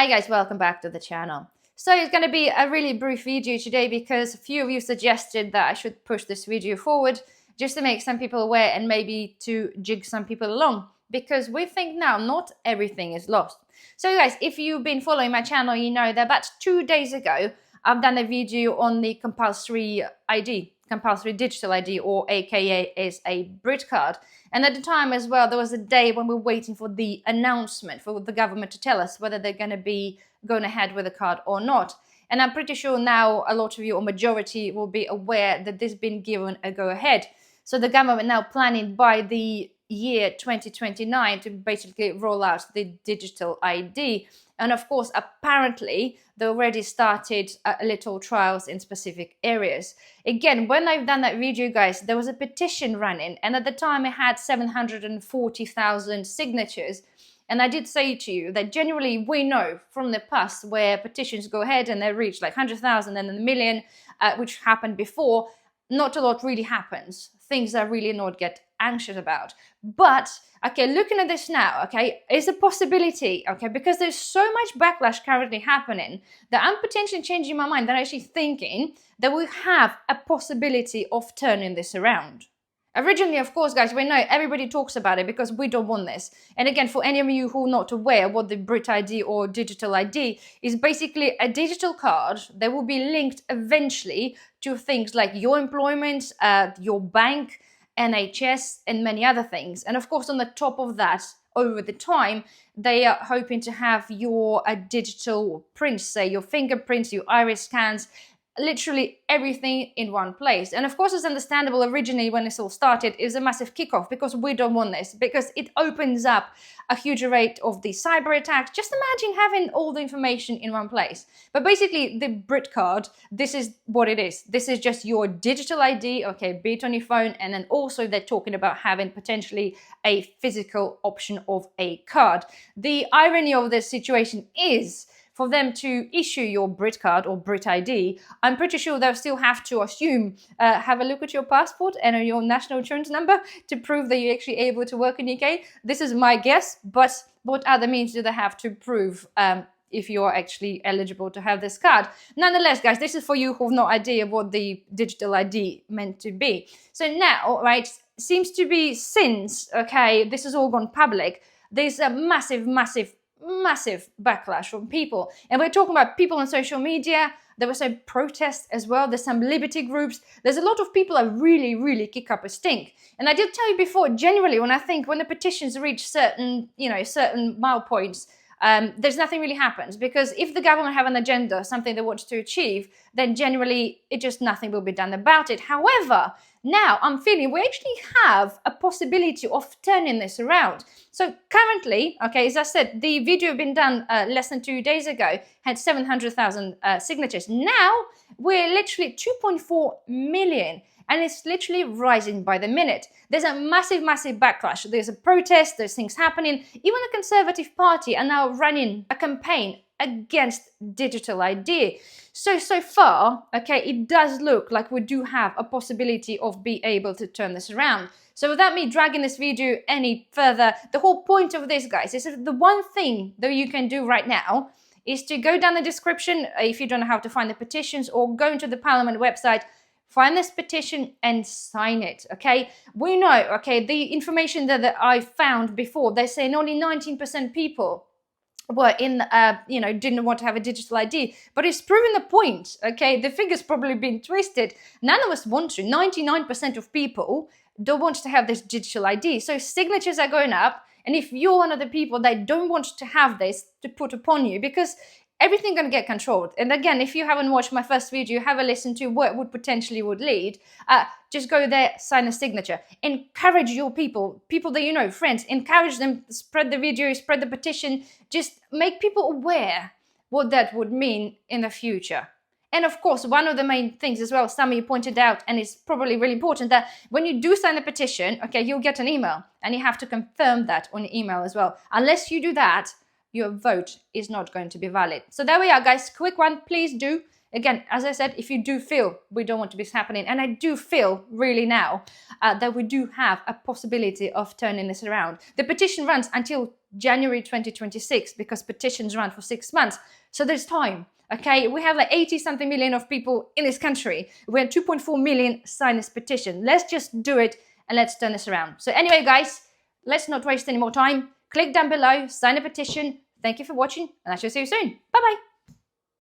Hi guys, welcome back to the channel. So it's going to be a really brief video today because a few of you suggested that I should push this video forward just to make some people aware and maybe to jig some people along, because we think now not everything is lost. So guys, if you've been following my channel, you know that about 2 days ago I've done a video on the compulsory ID, compulsory digital ID, or aka is a Brit card. And at the time as well, there was a day when we were waiting for the announcement for the government to tell us whether they're going to be going ahead with the card or not. And I'm pretty sure now a lot of you, or majority, will be aware that this has been given a go-ahead. So the government now planning by the year 2029 to basically roll out the digital ID. And of course, apparently, they already started little trials in specific areas. Again, when I've done that video, guys, there was a petition running, and at the time it had 740,000 signatures. And I did say to you that generally we know from the past where petitions go ahead and they reach like 100,000 and then a million, which happened before, not a lot really happens. Things are really not get anxious about. But okay, looking at this now, okay, is a possibility, okay, because there's so much backlash currently happening that I'm potentially changing my mind. That I'm actually thinking that we have a possibility of turning this around. Originally, of course, guys, we know everybody talks about it because we don't want this. And again, for any of you who are not aware what the Brit ID or digital ID is, basically a digital card that will be linked eventually to things like your employment, your bank, NHS, and many other things. And of course, on the top of that, over the time, they are hoping to have your digital prints, say your fingerprints, your iris scans, literally everything in one place. And of course, it's understandable. Originally, when this all started, it was a massive kickoff because we don't want this, because it opens up a huge rate of the cyber attacks. Just imagine having all the information in one place. But basically, the Brit card, this is what it is. This is just your digital ID, okay, be it on your phone. And then also they're talking about having potentially a physical option of a card. The irony of this situation is, for them to issue your Brit card or Brit ID, I'm pretty sure they'll still have to have a look at your passport and your national insurance number to prove that you're actually able to work in the UK. This is my guess, but what other means do they have to prove if you're actually eligible to have this card? Nonetheless, guys, this is for you who have no idea what the digital ID meant to be. So now, right, seems to be since, okay, this has all gone public, there's a massive backlash from people. And we're talking about people on social media. There was some protests as well. There's some liberty groups. There's a lot of people that really kick up a stink. And I did tell you before, generally, when the petitions reach certain mile points, there's nothing really happens, because if the government have an agenda, something they want to achieve, then generally nothing will be done about it. However, now I'm feeling we actually have a possibility of turning this around. So currently, okay, as I said, the video been done less than 2 days ago, had 700,000 signatures. Now we're literally 2.4 million. And it's literally rising by the minute. There's a massive backlash. There's a protest, there's things happening. Even the Conservative Party are now running a campaign against digital ID. So far, okay, it does look like we do have a possibility of being able to turn this around. So without me dragging this video any further, the whole point of this, guys, is that the one thing that you can do right now is to go down the description if you don't know how to find the petitions, or go into the Parliament website, find this petition and sign it, okay? We know, okay, the information that I found before, they're saying only 19% people were didn't want to have a digital ID, but it's proving the point, okay? The figure's probably been twisted. None of us want to. 99% of people don't want to have this digital ID. So signatures are going up, and if you're one of the people that don't want to have this to put upon you, because everything going to get controlled. And again, if you haven't watched my first video, have a listen to what would potentially lead. Just go there, sign a signature. Encourage your people that you know, friends. Encourage them, spread the video, spread the petition. Just make people aware what that would mean in the future. And of course, one of the main things as well, some of you pointed out, and it's probably really important, that when you do sign a petition, okay, you'll get an email, and you have to confirm that on your email as well. Unless you do that, your vote is not going to be valid. So there we are, guys. Quick one. Please do again, as I said, if you do feel we don't want to be happening, and I do feel really now that we do have a possibility of turning this around. The petition runs until January 2026 because petitions run for 6 months. So there's time. Okay, we have like 80 something million of people in this country. We have 2.4 million sign this petition. Let's just do it and let's turn this around. So anyway, guys, let's not waste any more time. Click down below, sign a petition. Thank you for watching, and I shall see you soon. Bye-bye.